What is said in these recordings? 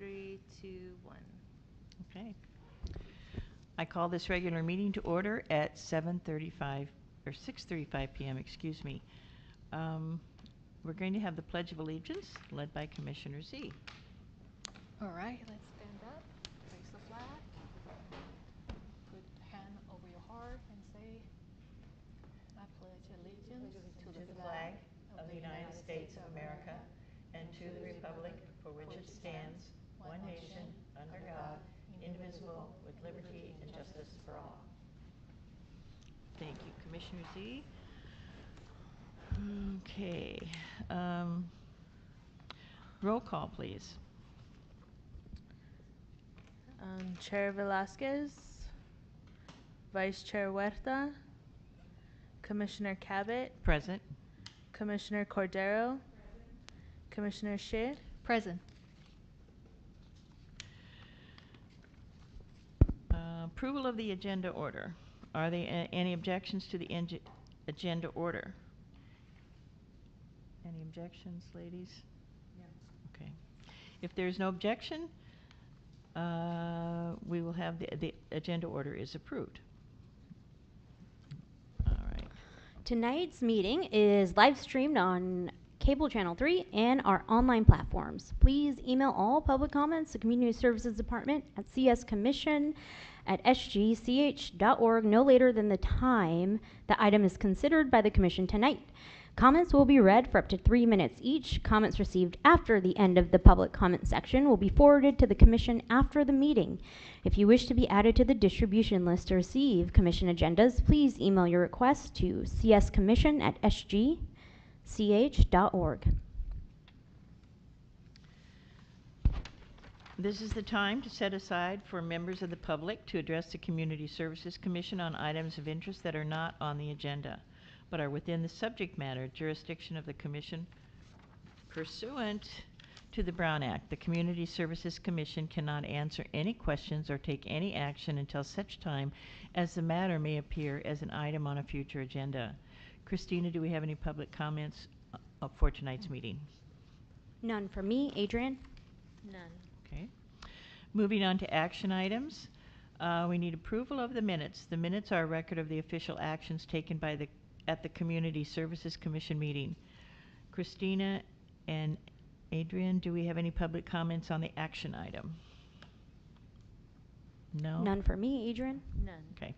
3, 2, 1. Okay. I call this regular meeting to order at 7:35 or 6:35 p.m. Excuse me. We're going to have the Pledge of Allegiance led by Commissioner Z. All right, let's stand up, raise the flag, put hand over your heart and say, I pledge allegiance to the flag of the United States of America and to the republic for which it stands, one nation, under God, indivisible, with liberty and justice for all. Thank you, Commissioner Z. Okay. Roll call, please. Chair Velasquez, Vice Chair Huerta, Commissioner Cabot, Present. Commissioner Cordero, Commissioner Shea. Present. Approval of the agenda order. Are there any objections to the agenda order? Any objections, ladies? No. Okay. If there's no objection, we will have the agenda order is approved. All right. Tonight's meeting is live streamed on Cable Channel 3 and our online platforms. Please email all public comments to Community Services Department at cscommission@sgch.org no later than the time the item is considered by the Commission tonight. Comments will be read for up to 3 minutes each. Comments received after the end of the public comment section will be forwarded to the Commission after the meeting. If you wish to be added to the distribution list to receive Commission agendas, please email your request to cscommission@sgch.org. This is the time to set aside for members of the public to address the Community Services Commission on items of interest that are not on the agenda, but are within the subject matter jurisdiction of the Commission pursuant to the Brown Act. The Community Services Commission cannot answer any questions or take any action until such time as the matter may appear as an item on a future agenda. Christina, do we have any public comments for tonight's meeting? None from me. Adrian? None. Okay. Moving on to action items. We need approval of the minutes. The minutes are a record of the official actions taken by at the Community Services Commission meeting. Christina and Adrian, do we have any public comments on the action item? No? None for me. Adrian? None. Okay.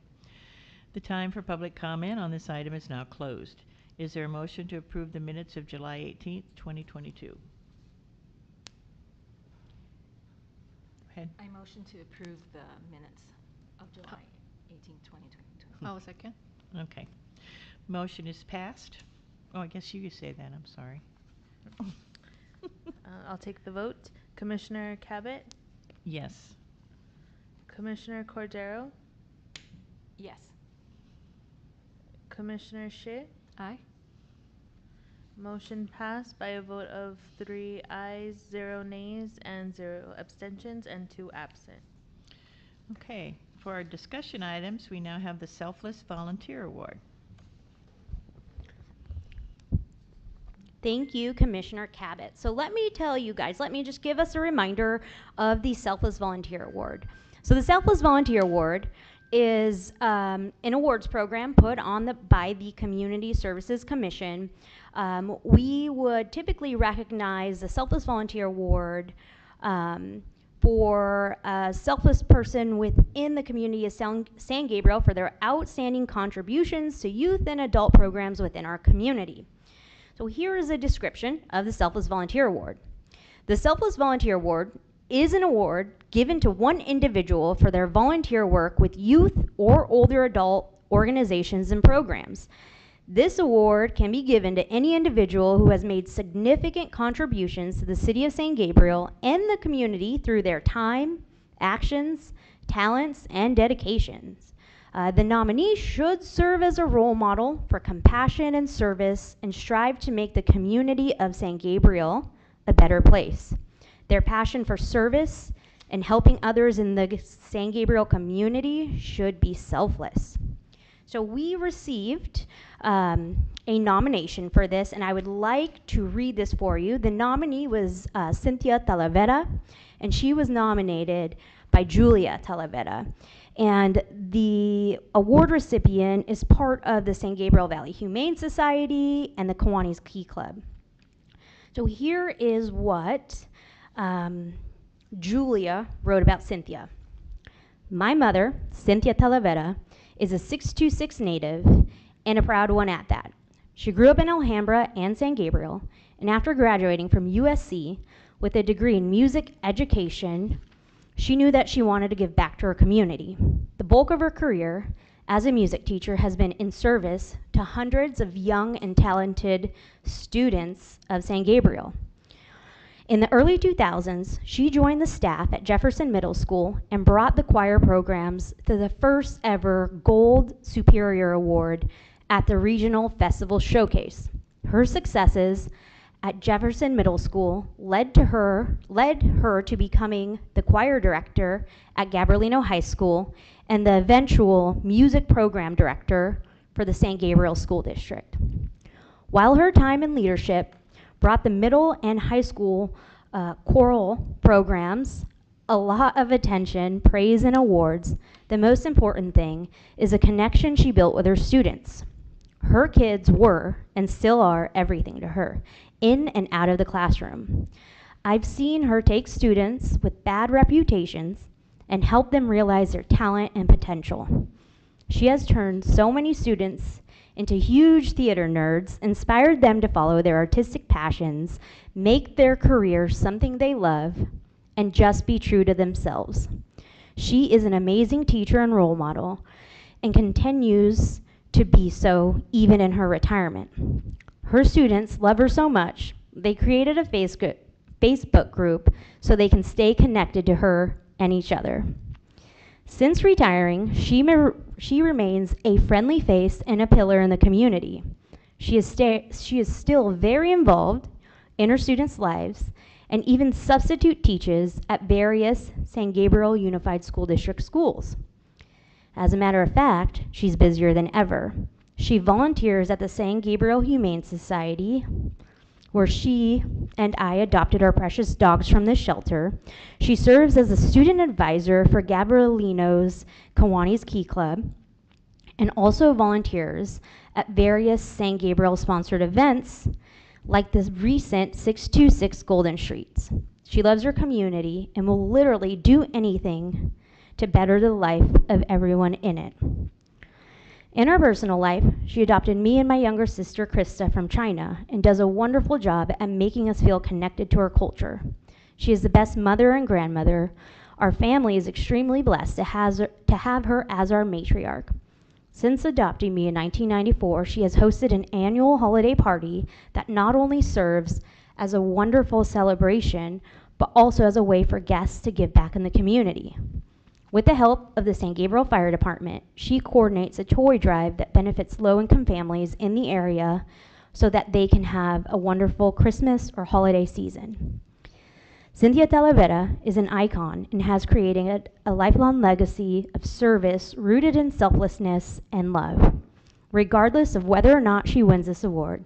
The time for public comment on this item is now closed. Is there a motion to approve the minutes of July 18th, 2022? Go ahead. I motion to approve the minutes of July 18, 2022. Oh, second. Okay. Motion is passed. Oh, I guess you say that. I'm sorry. I'll take the vote. Commissioner Cabot, Yes. Commissioner Cordero, Yes. Commissioner Shea. Aye. Motion passed by a vote of 3 ayes, 0 nays, and 0 abstentions, and 2 absent. Okay. For our discussion items, we now have the Selfless Volunteer Award. Thank you, Commissioner Cabot. So let me tell you guys, let me just give us a reminder of the Selfless Volunteer Award. So the Selfless Volunteer Award is an awards program put on by the Community Services Commission. We would typically recognize the Selfless Volunteer Award for a selfless person within the community of San Gabriel for their outstanding contributions to youth and adult programs within our community. So here is a description of the Selfless Volunteer Award. The Selfless Volunteer Award is an award given to one individual for their volunteer work with youth or older adult organizations and programs. This award can be given to any individual who has made significant contributions to the City of San Gabriel and the community through their time, actions, talents, and dedications. The nominee should serve as a role model for compassion and service and strive to make the community of San Gabriel a better place. Their passion for service and helping others in the San Gabriel community should be selfless. So we received a nomination for this, and I would like to read this for you. The nominee was Cynthia Talavera, and she was nominated by Julia Talavera. And the award recipient is part of the San Gabriel Valley Humane Society and the Kiwanis Key Club. So here is what Julia wrote about Cynthia. My mother, Cynthia Talavera, is a 626 native and a proud one at that. She grew up in Alhambra and San Gabriel, and after graduating from USC with a degree in music education, she knew that she wanted to give back to her community. The bulk of her career as a music teacher has been in service to hundreds of young and talented students of San Gabriel. In the early 2000s, she joined the staff at Jefferson Middle School and brought the choir programs to the first ever Gold Superior Award at the Regional Festival Showcase. Her successes at Jefferson Middle School led her to becoming the choir director at Gabrielino High School and the eventual music program director for the San Gabriel School District. While her time in leadership brought the middle and high school choral programs a lot of attention, praise, and awards, the most important thing is a connection she built with her students. Her kids were, and still are, everything to her, in and out of the classroom. I've seen her take students with bad reputations and help them realize their talent and potential. She has turned so many students into huge theater nerds, inspired them to follow their artistic passions, make their careers something they love, and just be true to themselves. She is an amazing teacher and role model and continues to be so even in her retirement. Her students love her so much, they created a Facebook group so they can stay connected to her and each other. Since retiring, she remains a friendly face and a pillar in the community. She is still very involved in her students' lives and even substitute teaches at various San Gabriel Unified School District schools. As a matter of fact, she's busier than ever. She volunteers at the San Gabriel Humane Society, where she and I adopted our precious dogs from the shelter. She serves as a student advisor for Gabrielino's Kiwanis Key Club and also volunteers at various San Gabriel sponsored events like the recent 626 Golden Streets. She loves her community and will literally do anything to better the life of everyone in it. In her personal life, she adopted me and my younger sister, Krista, from China and does a wonderful job at making us feel connected to her culture. She is the best mother and grandmother. Our family is extremely blessed to have her as our matriarch. Since adopting me in 1994, she has hosted an annual holiday party that not only serves as a wonderful celebration, but also as a way for guests to give back in the community. With the help of the San Gabriel Fire Department, she coordinates a toy drive that benefits low-income families in the area so that they can have a wonderful Christmas or holiday season. Cynthia Talavera is an icon and has created a lifelong legacy of service rooted in selflessness and love. Regardless of whether or not she wins this award,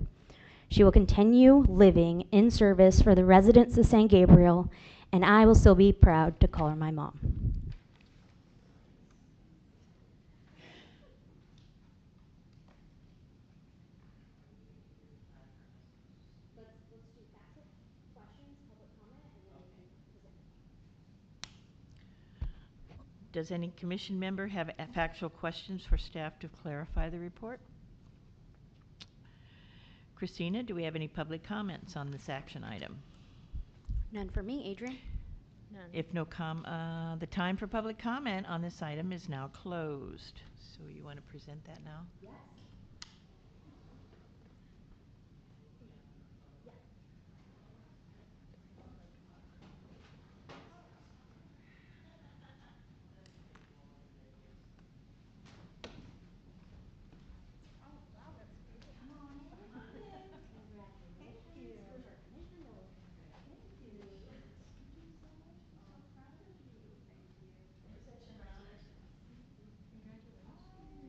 she will continue living in service for the residents of San Gabriel, and I will still be proud to call her my mom. Does any commission member have factual questions for staff to clarify the report? Christina, do we have any public comments on this action item? None for me, Adrian. None. If no the time for public comment on this item is now closed. So you want to present that now? Yes.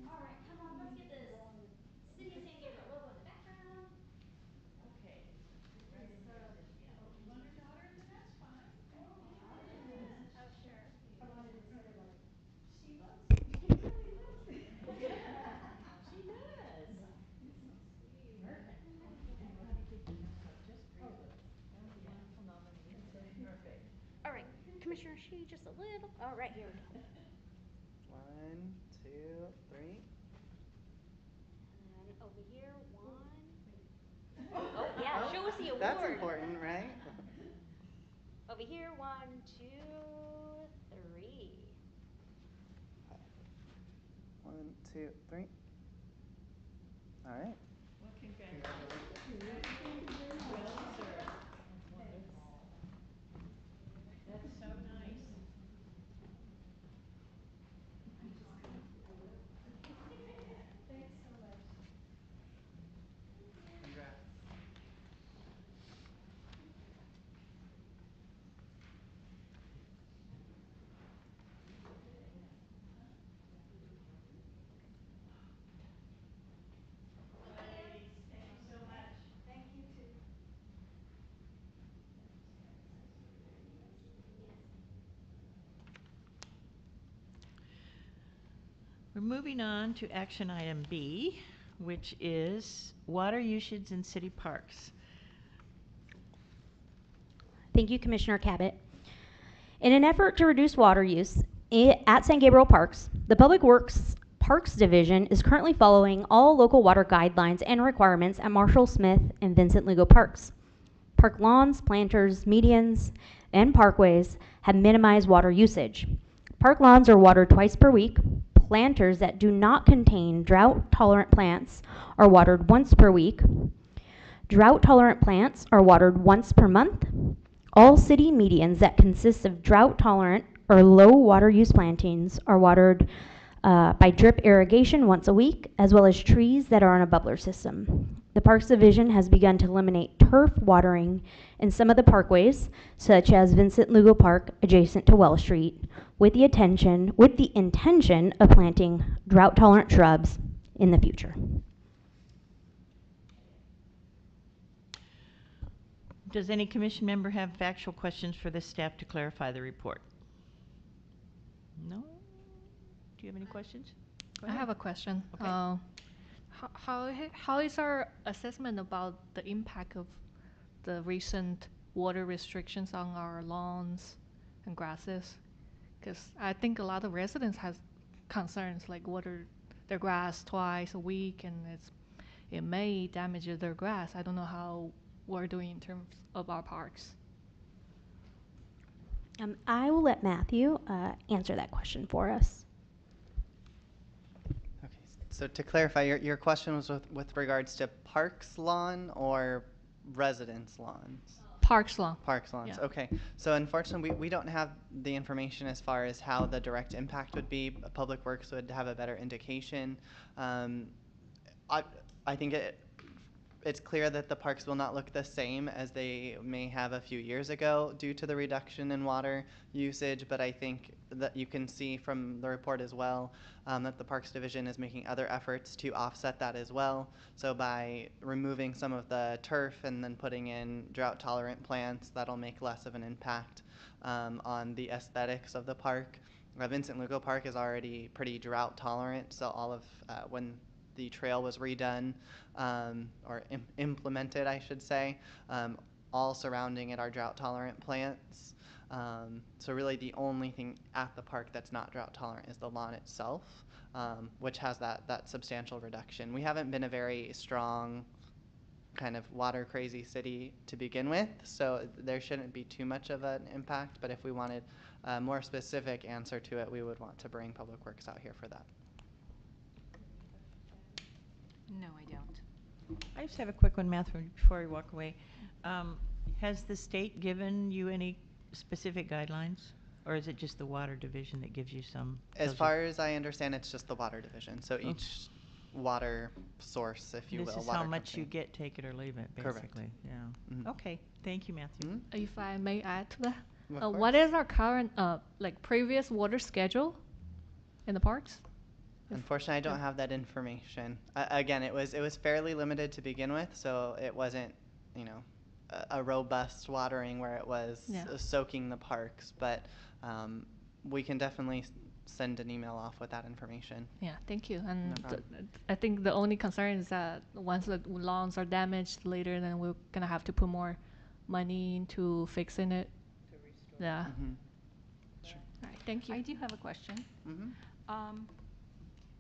All right, come on, let's get this. Commissioner Shi just a little. All right, here we go. 1, 2, 3. And over here, 1. Oh, yeah, show us the award. That's important, right? Over here, 1, 2, 3. 1, 2, 3. All right. Well, congratulations. Well deserved. That's so nice. Thanks so much. Congrats. Ladies, thank you so much. Thank you too. We're moving on to action item B, which is water usage in city parks. Thank you, Commissioner Cabot. In an effort to reduce water use at San Gabriel Parks, the Public Works Parks Division is currently following all local water guidelines and requirements at Marshall Smith and Vincent Lugo Parks. Park lawns, planters, medians, and parkways have minimized water usage. Park lawns are watered twice per week. Planters that do not contain drought-tolerant plants are watered once per week. Drought-tolerant plants are watered once per month. All city medians that consist of drought-tolerant or low water use plantings are watered by drip irrigation once a week, as well as trees that are on a bubbler system. The Parks Division has begun to eliminate turf watering in some of the parkways, such as Vincent Lugo Park adjacent to Well Street, with the intention of planting drought-tolerant shrubs in the future. Does any commission member have factual questions for the staff to clarify the report? No? Do you have any questions? Go I ahead. have a question. Okay. How is our assessment about the impact of the recent water restrictions on our lawns and grasses? Because I think a lot of residents have concerns like water their grass twice a week, and it may damage their grass. I don't know how we're doing in terms of our parks. I will let Matthew answer that question for us. Okay, so to clarify, your question was with regards to parks lawn or residence lawns? Parks lawn. Parks lawns, Yeah. okay. So unfortunately, we don't have the information as far as how the direct impact would be. Public Works would have a better indication. I think it's clear that the parks will not look the same as they may have a few years ago due to the reduction in water usage, but I think that you can see from the report as well that the Parks Division is making other efforts to offset that as well. So by removing some of the turf and then putting in drought-tolerant plants, that'll make less of an impact on the aesthetics of the park. Vincent Lugo Park is already pretty drought-tolerant, so all of when the trail was redone or implemented, I should say. All surrounding it are drought-tolerant plants. So really the only thing at the park that's not drought-tolerant is the lawn itself, which has that substantial reduction. We haven't been a very strong kind of water-crazy city to begin with, so there shouldn't be too much of an impact, but if we wanted a more specific answer to it, we would want to bring Public Works out here for that. No, I don't. I just have a quick one, Matthew, before we walk away. Has the state given you any specific guidelines, or is it just the Water Division that gives you some? As far as I understand, it's just the Water Division. So Okay. each water source, if you will, This is water how much company. you get, take it or leave it, basically. Correct. Yeah. Mhm. Okay. Thank you, Matthew. Mhm. If I may add to that, Of what course. is our current, like previous water schedule in the parks? Unfortunately, I don't have that information. Again, it was fairly limited to begin with, so it wasn't, you know, a robust watering where it was Yeah. Soaking the parks. But we can definitely send an email off with that information. Yeah, thank you. And No problem. I think the only concern is that once the lawns are damaged later, then we're gonna have to put more money into fixing it. Yeah. Mhm. All right, thank you. I do have a question. Mm-hmm.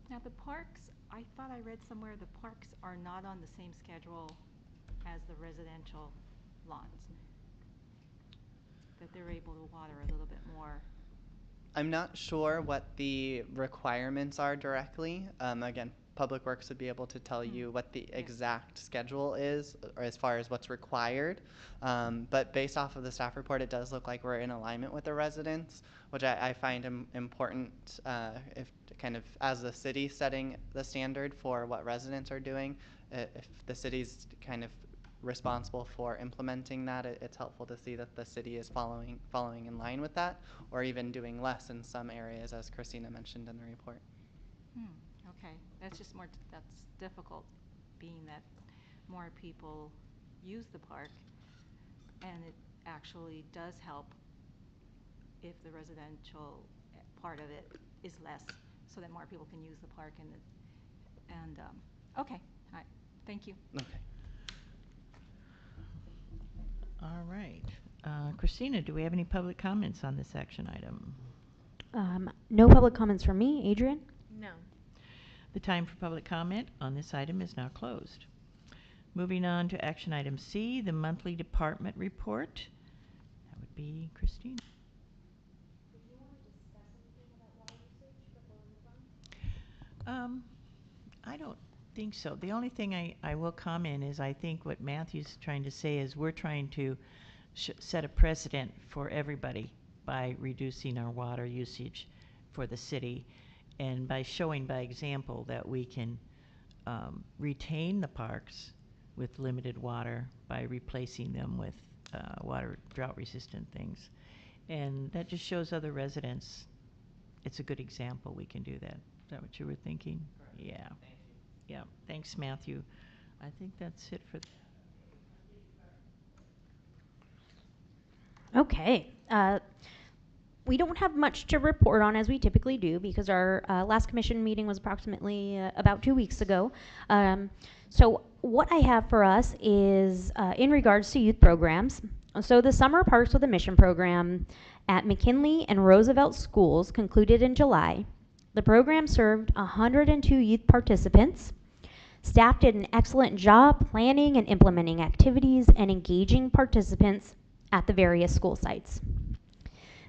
Now the parks, I thought I read somewhere the parks are not on the same schedule as the residential lawns. That they're able to water a little bit more. I'm not sure what the requirements are directly. Again, Public Works would be able to tell you what the exact schedule is, or as far as what's required. But based off of the staff report, it does look like we're in alignment with the residents, which I find important if kind of as the city setting the standard for what residents are doing. If the city's kind of responsible for implementing that, it's helpful to see that the city is following in line with that, or even doing less in some areas, as Christina mentioned in the report. Okay, that's just more, that's difficult, being that more people use the park, and it actually does help if the residential part of it is less, so that more people can use the park, okay, all right, thank you. Okay. All right. Christina, do we have any public comments on this action item? No public comments from me. Adrian? No. The time for public comment on this item is now closed. Moving on to action item C, the monthly department report. That would be Christina. Did you want to discuss anything about water usage before we move on? I don't think so. The only thing I will comment is I think what Matthew's trying to say is we're trying to set a precedent for everybody by reducing our water usage for the city, and by showing by example that we can retain the parks with limited water by replacing them with water drought resistant things. And that just shows other residents it's a good example we can do that. Is that what you were thinking? Correct. Yeah. Thank you. Yeah. Thanks, Matthew. I think that's it for Okay. We don't have much to report on, as we typically do, because our last commission meeting was approximately about 2 weeks ago. So what I have for us is in regards to youth programs. So the Summer Parks with a Mission program at McKinley and Roosevelt schools concluded in July. The program served 102 youth participants. Staff did an excellent job planning and implementing activities and engaging participants at the various school sites.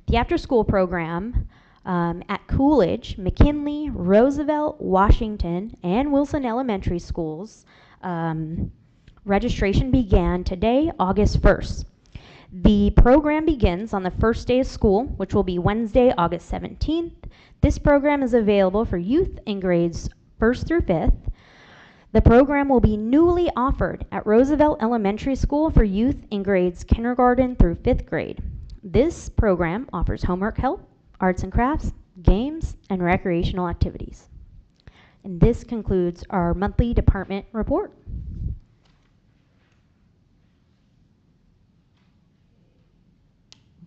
The after-school program at Coolidge, McKinley, Roosevelt, Washington, and Wilson Elementary schools, registration began today, August 1st. The program begins on the first day of school, which will be Wednesday, August 17th. This program is available for youth in grades 1st through 5th. The program will be newly offered at Roosevelt Elementary School for youth in grades kindergarten through 5th grade. This program offers homework help, arts and crafts, games, and recreational activities. And this concludes our monthly department report.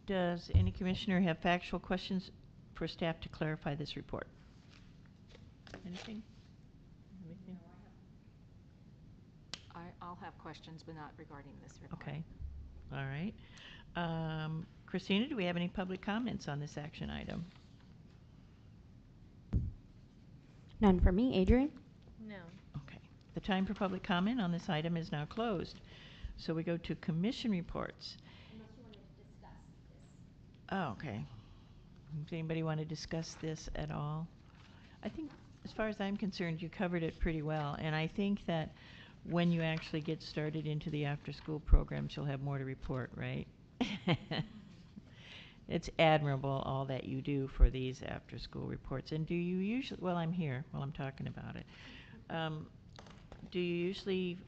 Does any commissioner have factual questions for staff to clarify this report? Anything? Anything? I'll have questions, but not regarding this report. Okay. All right. Christina, do we have any public comments on this action item? None for me. Adrian? No. Okay. The time for public comment on this item is now closed. So we go to commission reports. Unless you wanted to discuss this. Oh, okay. Does anybody want to discuss this at all? I think, as far as I'm concerned, you covered it pretty well. And I think that when you actually get started into the after-school programs, you'll have more to report, right? It's admirable all that you do for these after-school reports. And do you usually, well, I'm here while I'm talking about it. Do you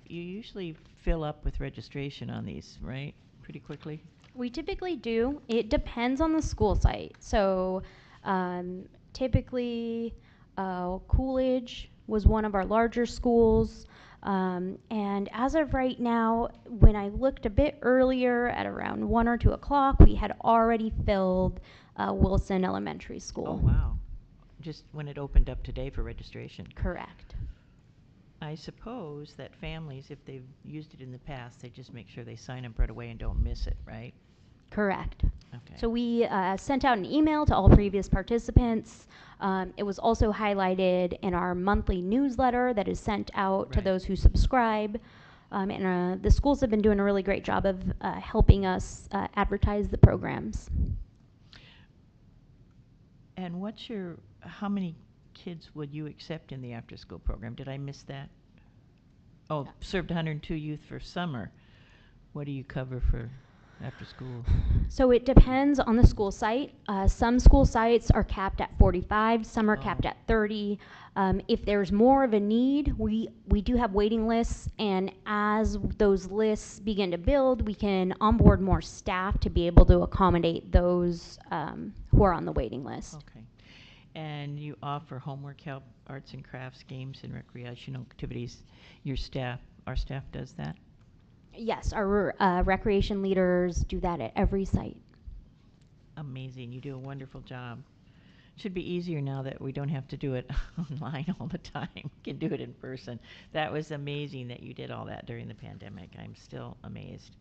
usually fill up with registration on these, right? Pretty quickly? We typically do. It depends on the school site. So typically Coolidge was one of our larger schools. And as of right now, when I looked a bit earlier at around 1 or 2 o'clock, we had already filled Wilson Elementary School. Oh, wow. Just when it opened up today for registration. Correct. I suppose that families, if they've used it in the past, they just make sure they sign up right away and don't miss it, right? Correct. Okay. So we sent out an email to all previous participants. It was also highlighted in our monthly newsletter that is sent out to Right. those who subscribe. And the schools have been doing a really great job of helping us advertise the programs. And how many kids would you accept in the after-school program? Did I miss that? Oh, served 102 youth for summer. What do you cover for after school? So it depends on the school site. Some school sites are capped at 45, some are capped Oh. at 30. If there's more of a need, we do have waiting lists, and as those lists begin to build, we can onboard more staff to be able to accommodate those who are on the waiting list. Okay. And you offer homework help, arts and crafts, games, and recreational activities. Our staff does that? Yes, our recreation leaders do that at every site. Amazing. You do a wonderful job. Should be easier now that we don't have to do it online all the time. We can do it in person. That was amazing that you did all that during the pandemic. I'm still amazed.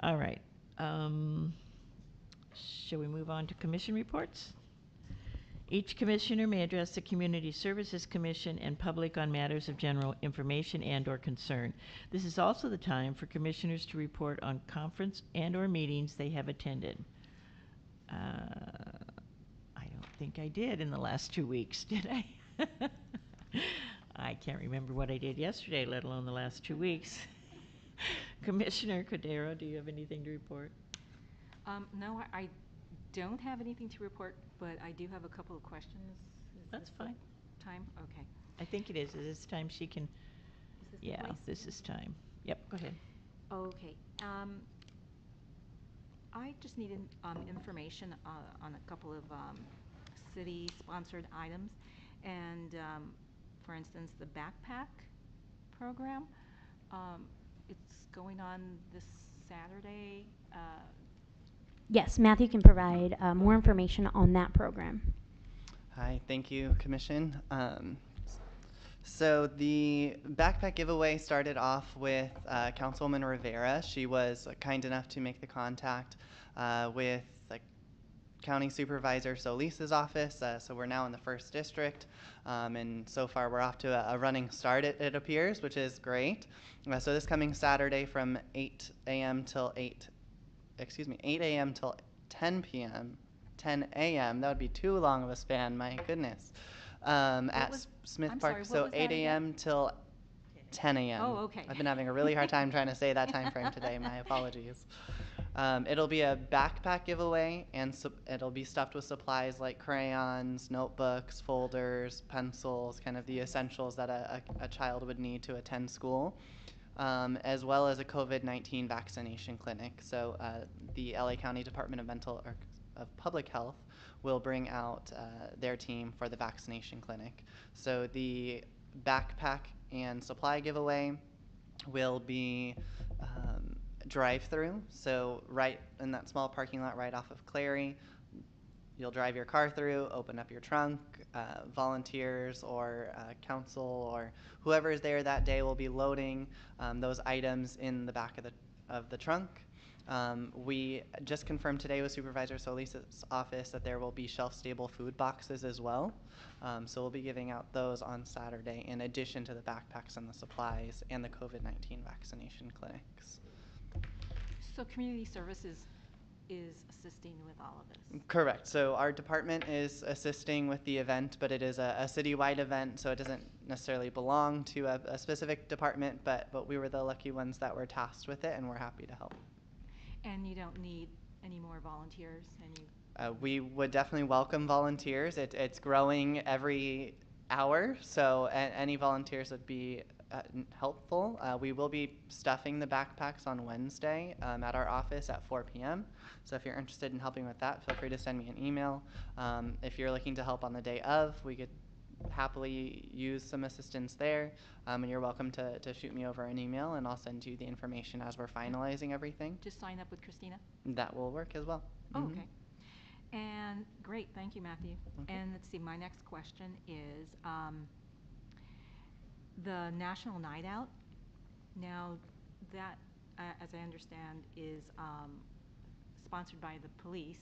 All right. Shall we move on to commission reports? Each commissioner may address the Community Services Commission and public on matters of general information and/or concern. This is also the time for commissioners to report on conference and/or meetings they have attended. I don't think I did in the last 2 weeks, did I? I can't remember what I did yesterday, let alone the last 2 weeks. Commissioner Cordero, do you have anything to report? No, I don't have anything to report, but I do have a couple of questions. That's fine. Time? Okay. I think it is. Is this time she can? Is this the Yeah, place? this is time. Yep, go ahead. Okay. I just needed information on a couple of city-sponsored items. And, for instance, the backpack program, it's going on this Saturday. Yes, Matthew can provide more information on that program. Hi, thank you, Commission. So the backpack giveaway started off with Councilwoman Rivera. She was kind enough to make the contact with County Supervisor Solis's office. So we're now in the 1st District, and so far we're off to a running start, it appears, which is great. So this coming Saturday from 8 a.m. till 8 a.m. till 10 p.m. 10 a.m. That would be too long of a span, my goodness. At Smith Park, sorry, so what was 8 that again? a.m. till 10 a.m. Oh, okay. I've been having a really hard time trying to say that time frame today. My apologies. It'll be a backpack giveaway, and it'll be stuffed with supplies like crayons, notebooks, folders, pencils, kind of the essentials that a child would need to attend school. As well as a COVID-19 vaccination clinic. So the LA County Department of Public Health will bring out their team for the vaccination clinic. So the backpack and supply giveaway will be drive-through. So right in that small parking lot right off of Clary, you'll drive your car through, open up your trunk. Volunteers or council or whoever is there that day will be loading those items in the back of the trunk. We just confirmed today with Supervisor Solis's office that there will be shelf-stable food boxes as well. So we'll be giving out those on Saturday in addition to the backpacks and the supplies and the COVID-19 vaccination clinics. So Community Services is assisting with all of this? Correct. So our department is assisting with the event, but it is a citywide event, so it doesn't necessarily belong to a specific department, but we were the lucky ones that were tasked with it, and we're happy to help. And you don't need any more volunteers? We would definitely welcome volunteers. It's growing every hour, so any volunteers would be helpful. We will be stuffing the backpacks on Wednesday at our office at 4 p.m. So if you're interested in helping with that, feel free to send me an email. If you're looking to help on the day of, we could happily use some assistance there. And you're welcome to shoot me over an email, and I'll send you the information as we're finalizing everything. Just sign up with Christina? That will work as well. Oh, okay. And great, thank you, Matthew. Okay. And let's see, my next question is the National Night Out. Now, that, as I understand, is sponsored by the police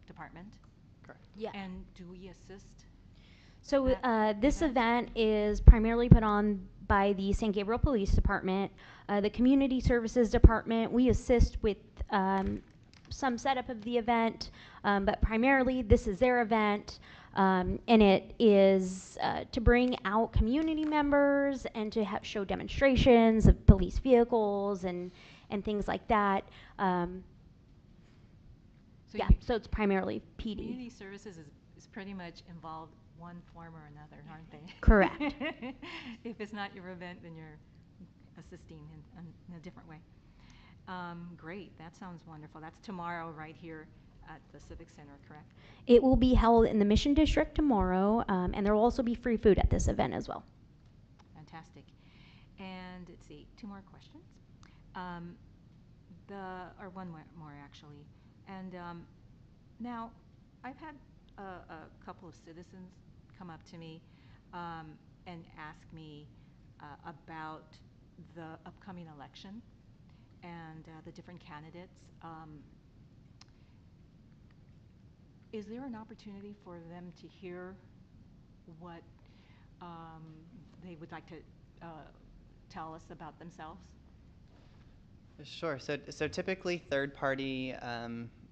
department. Correct. Yeah. And do we assist? So that this event? event is primarily put on by the San Gabriel Police Department, the Community Services Department. We assist with some setup of the event, but primarily this is their event, and it is to bring out community members and to show demonstrations of police vehicles and things like that. So Yeah, you- so it's primarily PD. Community services is pretty much involved one form or another, aren't they? Correct. If it's not your event, then you're assisting in a different way. Great, that sounds wonderful. That's tomorrow right here at the Civic Center, correct? It will be held in the Mission District tomorrow, and there will also be free food at this event as well. Fantastic. And let's see, two more questions. Or one more actually. And now, I've had a couple of citizens come up to me and ask me about the upcoming election and the different candidates. Is there an opportunity for them to hear what they would like to tell us about themselves? Sure. So typically third-party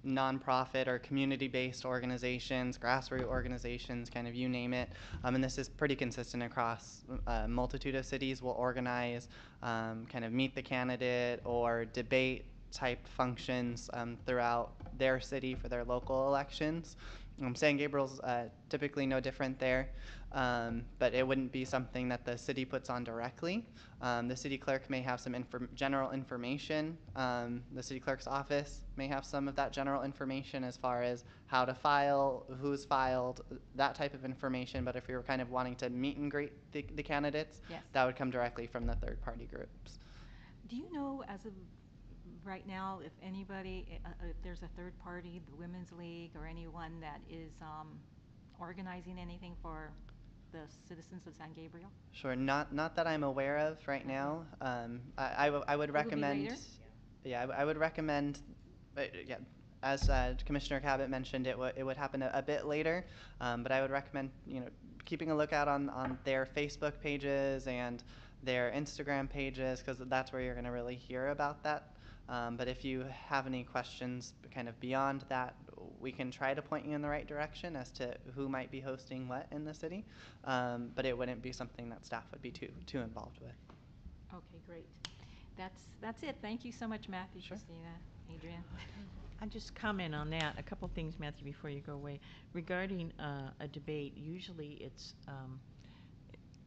nonprofit or community-based organizations, grassroots organizations, kind of you name it, and this is pretty consistent across a multitude of cities, will organize kind of meet the candidate or debate type functions throughout their city for their local elections. San Gabriel's typically no different there, but it wouldn't be something that the city puts on directly. The city clerk may have some general information. The city clerk's office may have some of that general information as far as how to file, who's filed, that type of information. But if you're kind of wanting to meet and greet the candidates, Yes. that would come directly from the third-party groups. Do you know, as of right now, if anybody, if there's a third party, the Women's League, or anyone that is organizing anything for the citizens of San Gabriel? Sure, not that I'm aware of right now. I would It would be recommend. later? Yeah, I would recommend. Yeah, as Commissioner Cabot mentioned, it would happen a bit later, but I would recommend keeping a lookout on their Facebook pages and their Instagram pages, because that's where you're going to really hear about that. But if you have any questions kind of beyond that, we can try to point you in the right direction as to who might be hosting what in the city. But it wouldn't be something that staff would be too involved with. Okay, great. That's it. Thank you so much, Matthew, Sure. Christina, Adrian. I'll just comment on that. A couple things, Matthew, before you go away. Regarding a debate, usually it's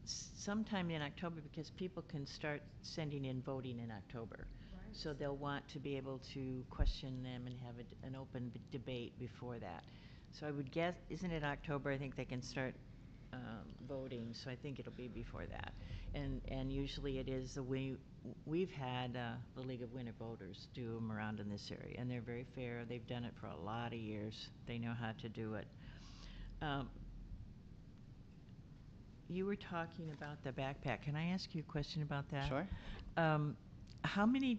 sometime in October, because people can start sending in voting in October. So they'll want to be able to question them and have an open debate before that. So I would guess, isn't it October? I think they can start voting, so I think it'll be before that. And usually it is we've had the League of Winter Voters do them around in this area, and they're very fair. They've done it for a lot of years. They know how to do it. You were talking about the backpack. Can I ask you a question about that? Sure. How many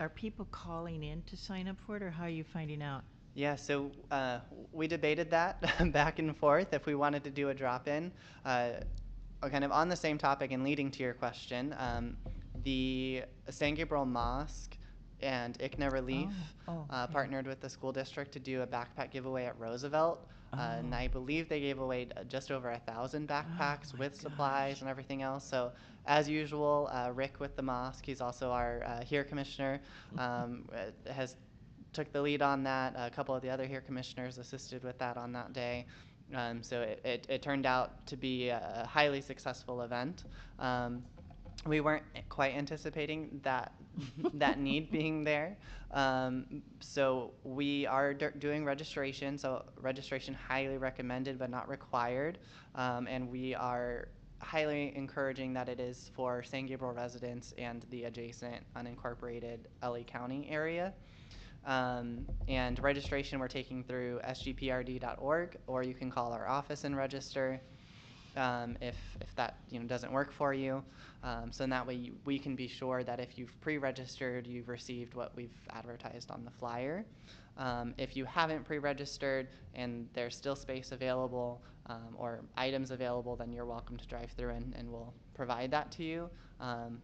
are people calling in to sign up for it, or how are you finding out? Yeah, so we debated that back and forth if we wanted to do a drop-in. Kind of on the same topic and leading to your question, the San Gabriel Mosque and ICNA Relief partnered with the school district to do a backpack giveaway at Roosevelt. And I believe they gave away just over 1,000 backpacks with supplies and everything else. So as usual, Rick with the mosque, he's also our HERE commissioner, has took the lead on that. A couple of the other HERE commissioners assisted with that on that day. So it turned out to be a highly successful event. We weren't quite anticipating that need being there. So we are doing registration. So registration highly recommended but not required. And we are highly encouraging that it is for San Gabriel residents and the adjacent unincorporated LA County area. And registration we're taking through sgprd.org, or you can call our office and register. if that doesn't work for you. So in that way we can be sure that if you've pre-registered, you've received what we've advertised on the flyer. If you haven't pre-registered and there's still space available or items available, then you're welcome to drive through and we'll provide that to you.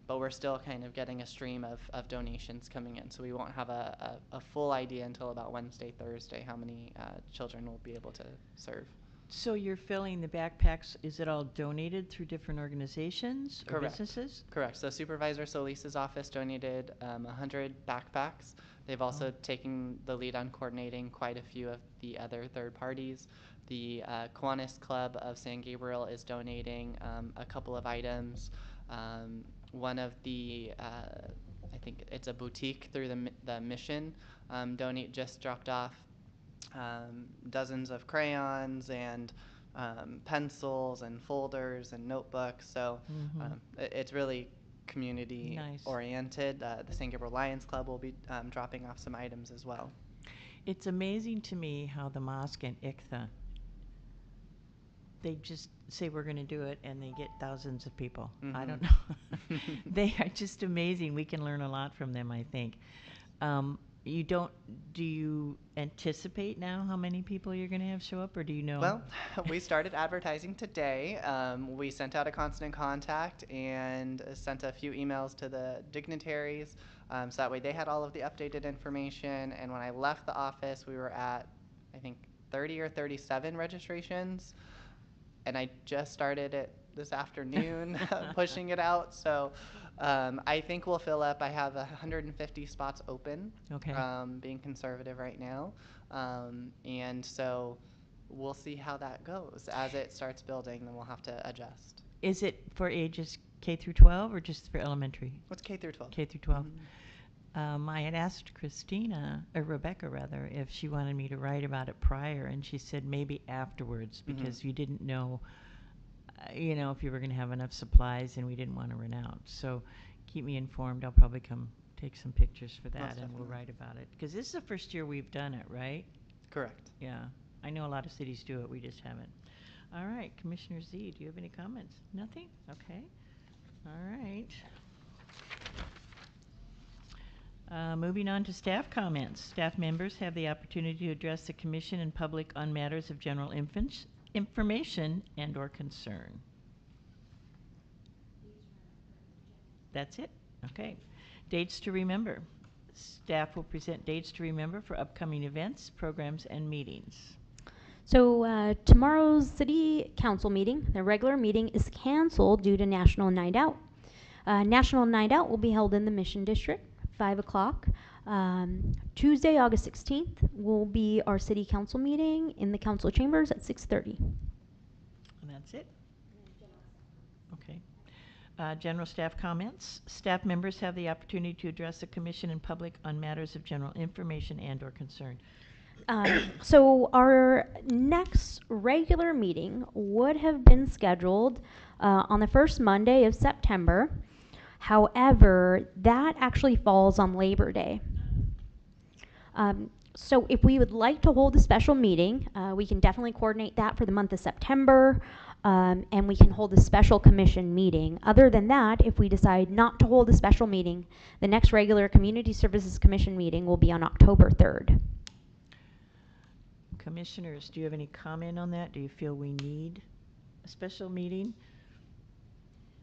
But we're still kind of getting a stream of donations coming in, so we won't have a full idea until about Wednesday, Thursday, how many children we'll be able to serve. So you're filling the backpacks, is it all donated through different organizations or Correct. businesses? Correct. So Supervisor Solis's office donated 100 backpacks. They've also taken the lead on coordinating quite a few of the other third parties. The Kiwanis Club of San Gabriel is donating a couple of items. One of the, I think it's a boutique through the mission, just dropped off dozens of crayons and pencils and folders and notebooks. So it's really community oriented. The San Gabriel Lions Club will be dropping off some items as well. It's amazing to me how the mosque and ICTA, they just say we're going to do it and they get thousands of people. I don't know. They are just amazing. We can learn a lot from them, I think. Do you anticipate now how many people you're going to have show up, or do you know? Well, we started advertising today. We sent out a constant contact and sent a few emails to the dignitaries, so that way they had all of the updated information. And when I left the office, we were at, I think, 30 or 37 registrations. And I just started it this afternoon, pushing it out. So I think we'll fill up. I have 150 spots open, being conservative right now. And so we'll see how that goes. As it starts building, then we'll have to adjust. Is it for ages K through 12 or just for elementary? What's K through 12? K through 12. I had asked Rebecca rather, if she wanted me to write about it prior, and she said maybe afterwards, because you didn't know, if you were going to have enough supplies, and we didn't want to run out. So keep me informed. I'll probably come take some pictures for that, and we'll write about it. Because this is the first year we've done it, right? Correct. Yeah. I know a lot of cities do it. We just haven't. All right. Commissioner Z, do you have any comments? Nothing? Okay. All right. Moving on to staff comments. Staff members have the opportunity to address the commission and public on matters of general information and or concern. That's it? Okay. Dates to remember. Staff will present dates to remember for upcoming events, programs, and meetings. So tomorrow's city council meeting, the regular meeting, is canceled due to National Night Out. National Night Out will be held in the Mission District, 5 o'clock. Tuesday, August 16th, will be our city council meeting in the council chambers at 6:30. And that's it? Okay. General staff comments. Staff members have the opportunity to address the commission and public on matters of general information and or concern. So our next regular meeting would have been scheduled on the first Monday of September. However, that actually falls on Labor Day. So if we would like to hold a special meeting, we can definitely coordinate that for the month of September, and we can hold a special commission meeting. Other than that, if we decide not to hold a special meeting, the next regular Community Services Commission meeting will be on October 3rd. Commissioners, do you have any comment on that? Do you feel we need a special meeting?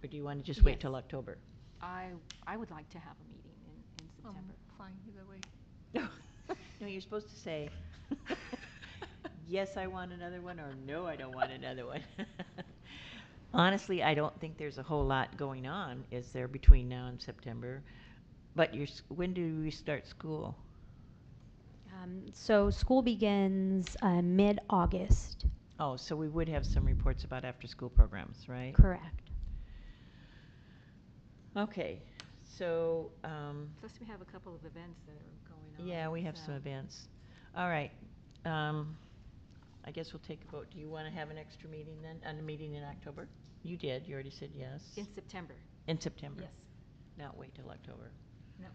Or do you want to just wait till October? I would like to have a meeting in September. Fine, either way. No, you're supposed to say, yes, I want another one, or no, I don't want another one. Honestly, I don't think there's a whole lot going on, is there, between now and September? But when do we start school? So school begins mid-August. Oh, so we would have some reports about after-school programs, right? Correct. Okay, so Plus we have a couple of events that are going on. yeah, we have some events. All right, I guess we'll take a vote. Do you want to have an extra meeting then, a meeting in October? You did, you already said yes. In September. In September? Yes. Not wait till October. No.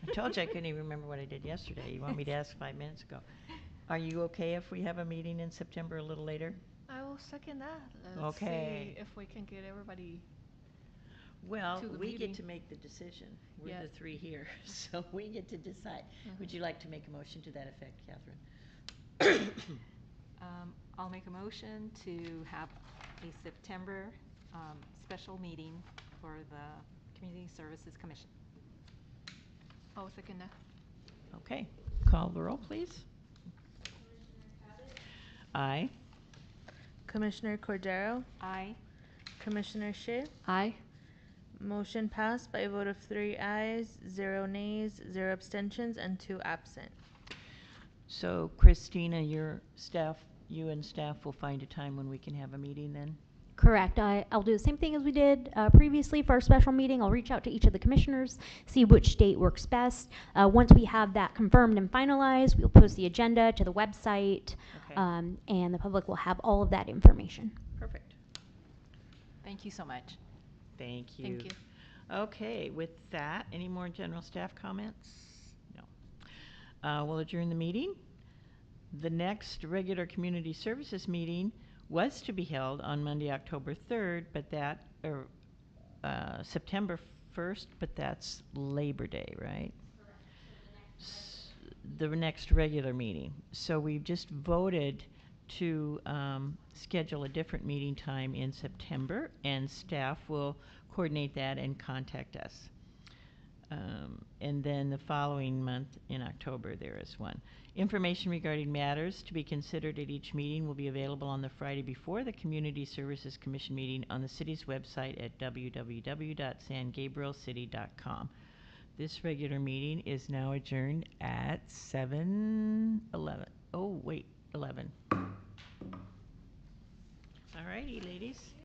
I told you I couldn't even remember what I did yesterday. You want me to ask 5 minutes ago. Are you okay if we have a meeting in September a little later? I will I'll second that. Let's Okay. see if we can get everybody. Well, To the we meeting. get to make the decision. We're Yeah. the three here, so we get to decide. Would you like to make a motion to that effect, Catherine? I'll make a motion to have a September special meeting for the Community Services Commission. I'll second that. Okay, call the roll, please. Aye. Commissioner Cordero? Aye. Commissioner Shea? Aye. Motion passed by a vote of 3 ayes, 0 nays, 0 abstentions, and 2 absent. So Christina, you and staff will find a time when we can have a meeting then? Correct. I'll do the same thing as we did previously for our special meeting. I'll reach out to each of the commissioners, see which date works best. Once we have that confirmed and finalized, we'll post the agenda to the website, Okay. and the public will have all of that information. Perfect. Thank you so much. Thank you. Thank you. Okay, with that, any more general staff comments? No. We'll adjourn the meeting. The next regular community services meeting was to be held on Monday, October 3rd, but September 1st, but that's Labor Day, right? The next regular meeting. So we've just voted to schedule a different meeting time in September, and staff will coordinate that and contact us. And then the following month in October there is one. Information regarding matters to be considered at each meeting will be available on the Friday before the Community Services Commission meeting on the city's website at www.sangabrielcity.com. This regular meeting is now adjourned at 7:11. Oh, wait, 11. All righty, ladies.